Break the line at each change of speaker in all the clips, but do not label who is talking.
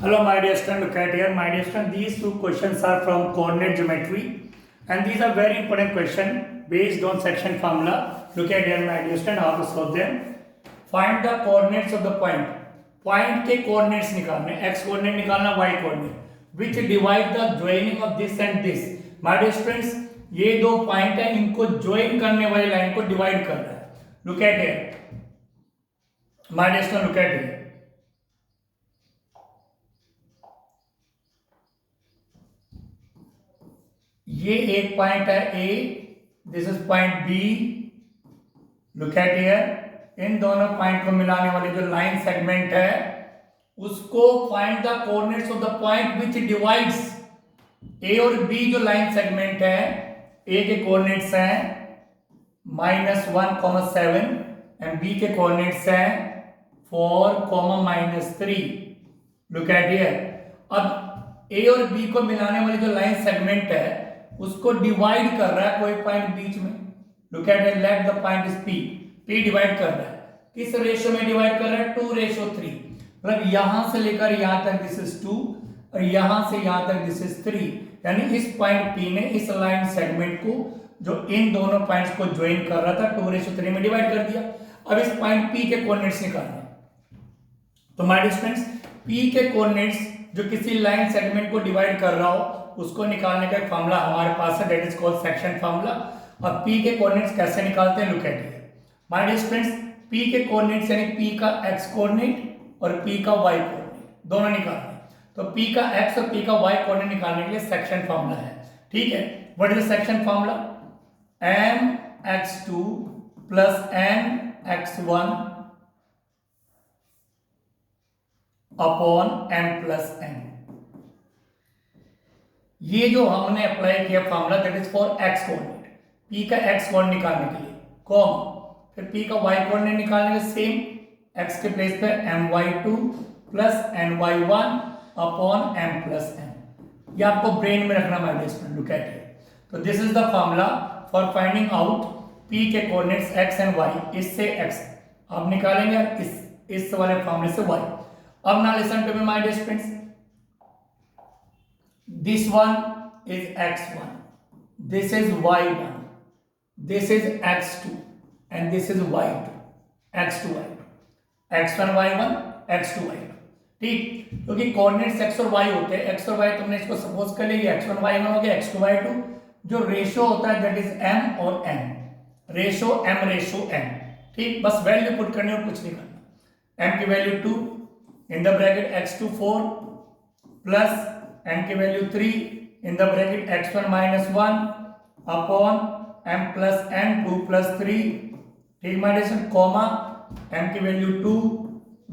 Hello my dear student, look at here. My dear student, these two questions are from coordinate geometry and these are very important questions based on section formula. Look at here my dear student, how to solve them. Find the coordinates of the point. Point के coordinates निकालने, x coordinate निकालना, y coordinate which divide the joining of this and this. My dear students, ये दो point है, इनको join करने वाली line को डिवाइड कर रहा है. Look at here. My dear student, look at here. ये एक पॉइंट है A, this is point B. Look at here. इन दोनों पॉइंट को मिलाने वाली जो लाइन सेगमेंट है उसको find the coordinates of the point which divides A और B. जो लाइन सेगमेंट है A के कोऑर्डिनेट्स हैं -1,7 एंड B के कोऑर्डिनेट्स हैं 4,-3. Look at here. अब A और B को मिलाने वाली जो लाइन सेगमेंट है उसको डिवाइड कर रहा है कोई पॉइंट बीच में. Look at it. Let the point is P divide कर रहा है. किस रेशियो में डिवाइड कर रहा है? 2:3. मतलब यहां से लेकर यहां तक दिस इज 2 और यहां से यहां तक दिस इज 3. यानी इस पॉइंट P ने इस लाइन सेगमेंट को जो इन दोनों पॉइंट्स को ज्वाइन कर रहा था 2:3 में डिवाइड कर दिया. अब इस पॉइंट P के कोऑर्डिनेट्स निकालने. तो माय डियर फ्रेंड्स, P के कोऑर्डिनेट्स जो किसी लाइन सेगमेंट को डिवाइड कर रहा हो उसको निकालने का एक फार्मूला हमारे पास है, that is called section formula. अब P के कोऑर्डिनेट्स कैसे निकालते हैं? Look at here. My dear friends, P के कोऑर्डिनेट्स यानी P का x कोऑर्डिनेट और P का y कोऑर्डिनेट दोनों निकालने. तो P का x और P का y कोऑर्डिनेट निकालने के लिए सेक्शन फार्मूला है. ठीक है. What is the section formula? mx2 plus mx1 upon m plus n. ये जो हमने अप्लाई किया formula that is for x coordinate. P का x कोऑर्डिनेट निकालने के लिए कॉमा फिर P का y कोऑर्डिनेट निकालने के सेम x के प्लेस पे my2 plus ny1 upon m plus n. ये आपको ब्रेन में रखना my dear student. Look at it. तो this is the formula for finding out P के कोऑर्डिनेट्स x एंड y. इससे x आप निकालेंगे और इस वाले फार्मूले से y. अब now listen to me my dear friends. This one is x1, this is y1, this is x2 and this is y2. x2 y2, x1 y1, x2 y2. ठीक. क्योंकि कोऑर्डिनेट्स x और y होते हैं. x और y तुमने इसको suppose कर लिया x1 y1 हो गया, x2 y2. जो रेशियो होता है दैट इज m और n. Ratio m ratio n. ठीक. बस वैल्यू पुट करनी और कुछ नहीं करना. m की value 2 in the bracket x2 4 plus n की value 3 in the bracket x1 minus 1 upon m plus n 2 plus 3. ठीक माइनस कॉमा m की वैल्यू 2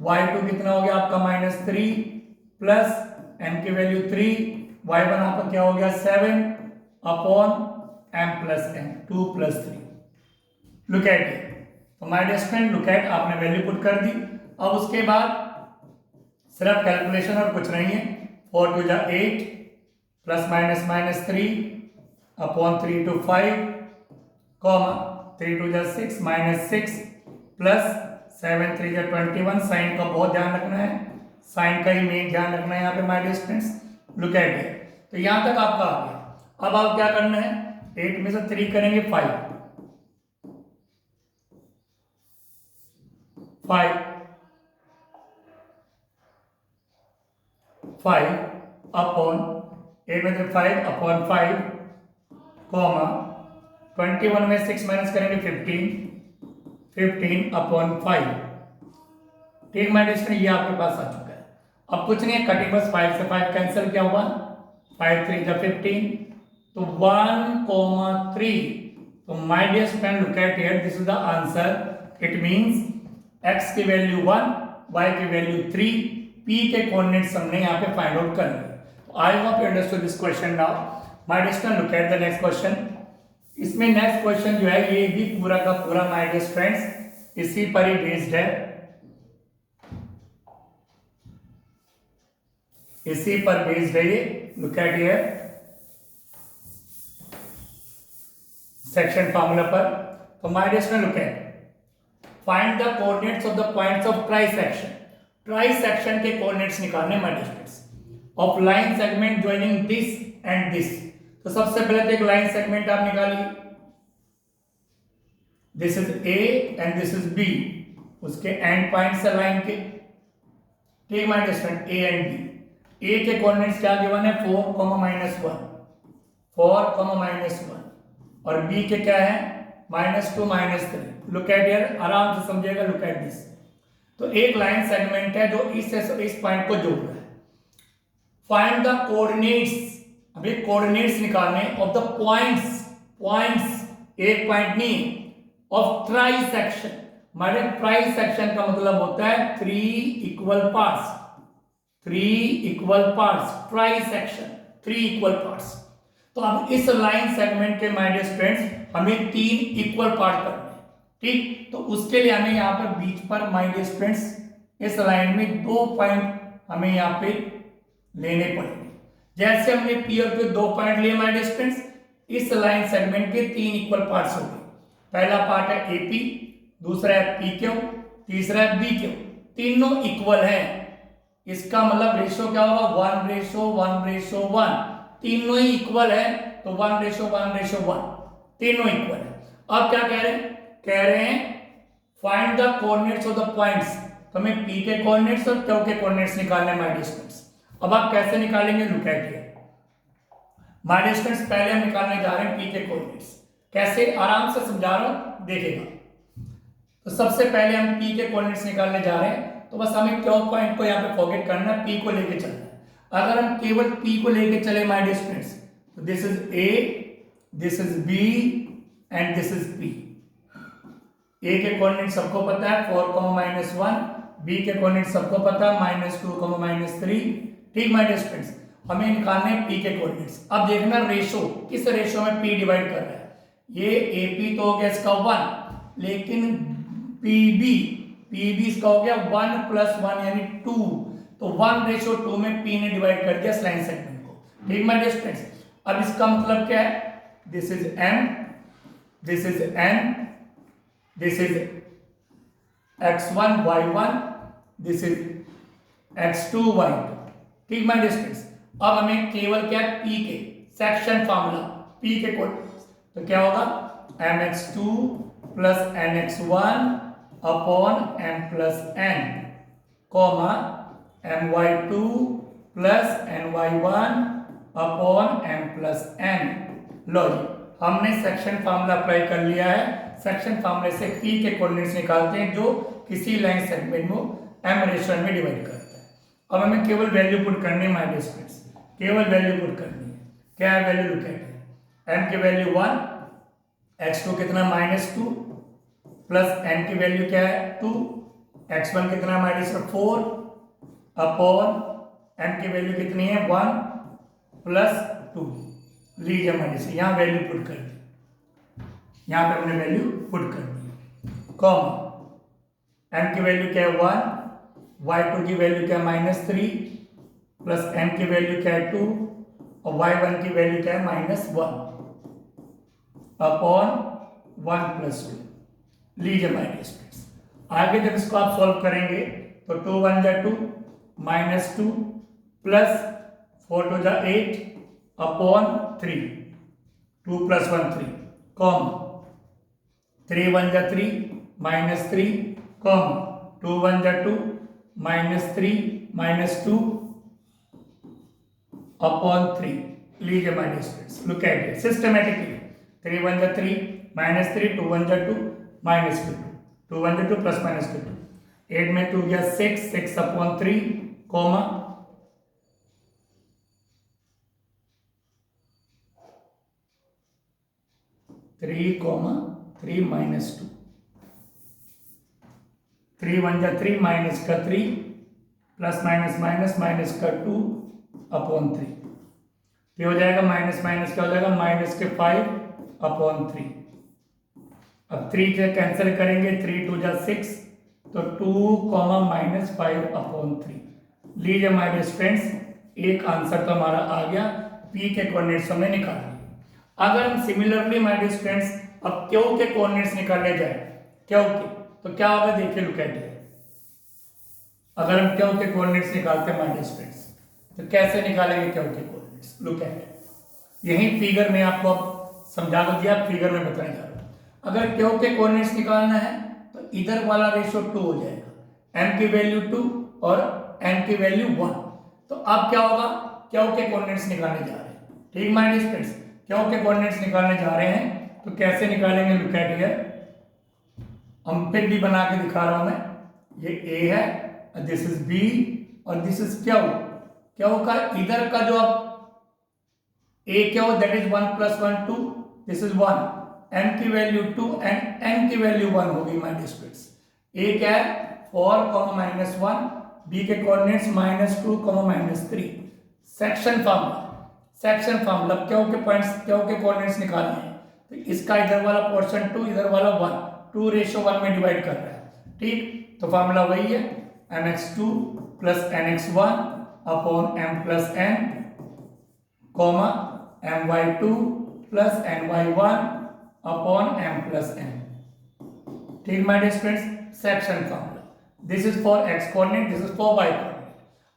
y2 कितना हो गया आपका -3 प्लस n की वैल्यू 3 y1 आपका क्या हो गया 7 upon m plus n 2 plus 3. Look at it. तो my dear friend look at, आपने वैल्यू पुट कर दी. अब उसके बाद सिर्फ कैलकुलेशन और कुछ नहीं है. 4 2 8 plus minus 3 upon 3 to 5 comma 3 2 6 -6 plus 7 3 21. Sign का बहुत ध्यान रखना है. साइन का ही मेन ध्यान रखना है यहाँ पे my dear friends. Look at it. तो यहाँ तक आपका आ गया. अब आप क्या करना है? 8 में से 3 करेंगे 5 अपॉन 8 में से 5 अपॉन 5 कॉमा 21 में 6 माइनस करेंगे 15 अपॉन 5. ठीक माय डियर स्टूडेंट, ये आपके पास आ चुका है. अब कुछ नहीं है, कटिंग बस 5 से 5 कैंसिल किया हुआ. 5 3 15 तो 1,3. तो my dear student look at here, this is the answer. It means x की वैल्यू 1, y की वैल्यू 3, P के कोऑर्डिनेट्स हमने यहाँ पे फाइंड आउट कर लिए. I hope you understood this question now. My dear student look at the next question. इसमें next question जो है ये भी पूरा का पूरा माय डियर फ्रेंड्स इसी पर ही बेस्ड है. इसी पर बेस्ड है ये. Look at here section formula पर. तो my dear student look at, find the coordinates of the points of trisection. Trisection के कोऑर्डिनेट्स निकालने my dear students. Of line segment joining this and this. तो सबसे पहले तो एक लाइन सेगमेंट आप निकालिए, this is A and this is B, उसके एंड पॉइंट्स है लाइन के, ठीक my dear student, A and B. A के कोऑर्डिनेट्स क्या गिवन है 4, -1, 4, -1, और बी के क्या है -2, -3। लुक एट हियर, आराम से समझिएगा, लुक एट दिस। तो एक लाइन सेगमेंट है जो इस पॉइंट को जोड़ रहा है। फाइंड द कोऑर्डिनेट्स, अभी कोऑर्डिनेट्स निकालने ऑफ द पॉइंट्स, पॉइंट्स एक पॉइंट नहीं, ऑफ ट्राई सेक्शन। हमारे ट्राई सेक्शन का मतलब होता है 3 equal parts, 3 equal parts, try section 3 equal parts. तो अब इस लाइन सेगमेंट के माय डियर स्टूडेंट्स हमें 3 इक्वल पार्ट करने हैं, ठीक। तो उसके लिए हमें यहाँ पर बीच पर माय डियर स्टूडेंट्स इस लाइन में 2 पॉइंट हमें यहाँ पे लेने पड़ेंगे। जैसे हमने पी और क्यू 2 पॉइंट लिए माय डियर स्टूडेंट्स, इस लाइन सेगमेंट के 3 इक्वल पार्ट्स हो गए। पहला पार्ट है एपी, दूसरा है पी क्यू, तीसरा है बी क्यू, तीनों इक्वल है। इसका मतलब रेशो क्या होगा 1:1:1, तीनों ही इक्वल है, तो 1:1:1, तीनों इक्वल है। अब क्या कह रहे हैं find the coordinates of the points. तो हमें पी के कोऑर्डिनेट्स और क्यू के कोऑर्डिनेट्स निकालने माय डियर स्टूडेंट्स। अब आप कैसे निकालेंगे, look at here my dear students. पहले हम निकालने जा रहे हैं पी के कोऑर्डिनेट्स, कैसे आराम से समझा रहा हूं देखेगा। तो सबसे पहले हम पी के कोऑर्डिनेट्स निकालने जा रहे हैं, तो बस हमें क्यू पॉइंट को यहाँ पे फॉरगेट करना है, पी को लेके चलना है। अगर हम केवल पी को लेके चले माय डियर स्टूडेंट्स, तो this is A, this is B and this is P. A के कोऑर्डिनेट सबको पता है 4, -1, बी के कोऑर्डिनेट सबको पता है -2, -3, ठीक माय डियर स्टूडेंट्स। हमें निकालने हैं पी के कोऑर्डिनेट्स। अब देखना रेशो, किस रेशो में पी डिवाइड कर रहा है। ये एपी तो हो गया इसका 1, लेकिन पीबी इसका हो गया 1 + 1 यानी 2, तो 1:2 में पी ने डिवाइड कर दिया इस लाइन सेगमेंट को, ठीक माय डियर स्टूडेंट्स। अब इसका मतलब क्या है, this is M, this is N, this is x1 y1, this is x2 y2, ठीक माय डियर स्टूडेंट्स। अब हमें केवल क्या है पी के सेक्शन फार्मूला, पी के कोऑर्डिनेट्स, तो क्या होगा mx2 + nx1 upon m + n, comma my2 + ny1 upon m + n। लो जी, हमने सेक्शन फार्मूला अप्लाई कर लिया है। सेक्शन फार्मूले से पी के कोऑर्डिनेट्स निकालते हैं जो किसी लाइन सेगमेंट को m रेशो में डिवाइड करता है। अब हमें केवल वैल्यू पुट करनी है माय डियर स्टूडेंट्स, केवल वैल्यू पुट करनी है। क्या है वैल्यू, लुक एट m की वैल्यू 1, x2 कितना -2, प्लस n की वैल्यू क्या है 2, x1 कितना -4 अपॉन m की वैल्यू कितनी है 1 + 2। लीजिए हमारे से यहाँ वैल्यू पुट कर दी, यहाँ पे हमने वैल्यू पुट कर दी, कॉमा m की वैल्यू क्या है 1, y2 की वैल्यू क्या है -3, प्लस m की वैल्यू क्या है 2 और y1 की वैल्यू क्या है -1 अपॉन 1 + 2। लीजिए माय डियर स्टूडेंट्स, आगे जब इसको आप सॉल्व करेंगे तो 2 × 1 = 2, -2 plus 4 × 2 = 8 upon 3, 2 + 1 3, comma 3 × 1 = 3, -3, comma 2 × 1 = 2, -3 -2 upon 3। लीजिए my dear students, look at it systematically. 3 × 1 = 3, -3, 2 × 1 = 2, -2, 2 × 1 = 2 + -2, 8 में 2 गया 6, 6 अपॉन 3, कॉमा 3, 3 -2, 3 × 1 = 3, माइनस का 3, प्लस माइनस का 2 अपॉन 3, ये हो जाएगा माइनस माइनस क्या हो जाएगा -5 अपॉन 3। अब 3 से कैंसिल करेंगे, 3 × 2 = 6, तो 2, -5 अपॉन 3। लीजिए माय डियर फ्रेंड्स, एक आंसर तो हमारा आ गया, पी के कोऑर्डिनेट्स हमने निकाल लिए। अगर हम सिमिलरली माय डियर फ्रेंड्स अब क्यू के कोऑर्डिनेट्स निकालने जाए, क्यू के, तो क्या होगा देखिए, लुक एट हियर। अगर हम क्यू के कोऑर्डिनेट्स निकालते हैं माय डियर फ्रेंड्स, तो कैसे निकालेंगे क्यू के कोऑर्डिनेट्स, लुक एट, यही फिगर में आपको अब समझा तो दिया, फिगर में बताने जा रहा हूं। अगर क्यू के कोऑर्डिनेट्स निकालना है तो इधर वाला रेशियो 2 हो जाएगा, m की वैल्यू 2 और n की वैल्यू 1। तो अब क्या होगा, क्यू के कोऑर्डिनेट्स निकालने जा रहे हैं, ठीक माय डियर फ्रेंड्स, क्यू के कोऑर्डिनेट्स निकालने जा रहे हैं। तो कैसे निकालेंगे, लुक एट हियर, हम पिक भी बना के दिखा रहा हूं मैं, ये a है, दिस इज b और दिस इज क्यू। क्यू का इधर का जो आप a Q that is 1 + 1 2, this is 1, m की वैल्यू 2 एंड n की वैल्यू 1 होगी माय डियर फ्रेंड्स। a क्या है 4, -1, b के कोऑर्डिनेट्स -2, -3। सेक्शन फार्मूला क्यू के पॉइंट्स, क्यू के कोऑर्डिनेट्स निकालने हैं। तो इसका इधर वाला पोर्शन 2, इधर वाला 1, 2:1 में डिवाइड कर रहा है, ठीक। तो फार्मूला वही है, mx2 + nx1 upon m + n, my2 + ny1 upon m + n, ठीक my dear friends. Section formula, this is for x coordinate, this is for y coordinate.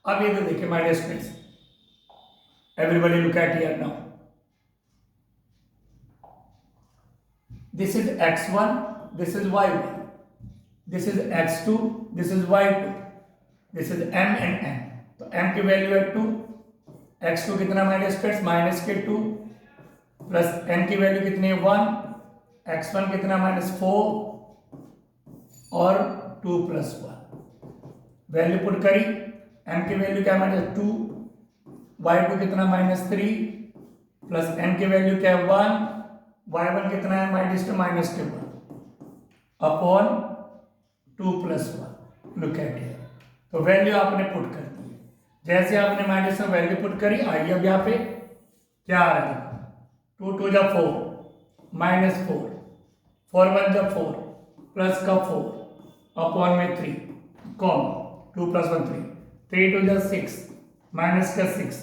अब ये देखिए my dear friends, everybody look at here now, this is x1, this is y1, this is x2, this is y2, this is m and n। तो m की value है 2, x2 कितना minus -2 plus n की value कितनी है 1, x1 कितना -4 और 2 + 1, value put करी, m की वैल्यू क्या -2, y2 कितना -3 प्लस n की वैल्यू क्या है 1, y1 कितना है -1 अपॉन 2 + 1, लुक एट हियर। तो वैल्यू आपने पुट कर दी है, जैसे आपने माइनस में वैल्यू पुट करी, आइए अब यहाँ पे क्या आ रहा है, 2 × 2 = 4, -4, 4 × 1 = 4 प्लस का 4 अपॉन में 3, कॉम 2 + 1 3, 3 × 2 = 6, माइनस का 6,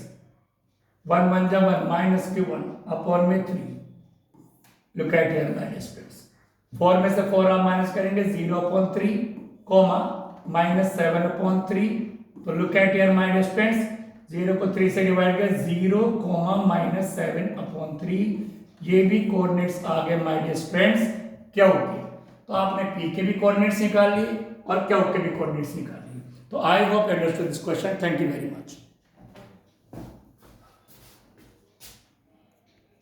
1 × 1 = 1, माइनस की 1 अपॉन में 3। Look at here minus friends, 4 में से 4 आप माइनस करेंगे, 0/3 कोमा -7/3। तो look at here minus friends, 0 को 3 से डिवाइड कर 0, -7/3, ये भी कोऑर्डिनेट्स आ गए माय डियर फ्रेंड्स क्यू के। तो आपने पी के भी कोऑर्डिनेट्स निकाल लिए और क्यू के भी कोऑर्डिनेट्स निकाल लिए। तो आई hope you understood this question, thank you very much.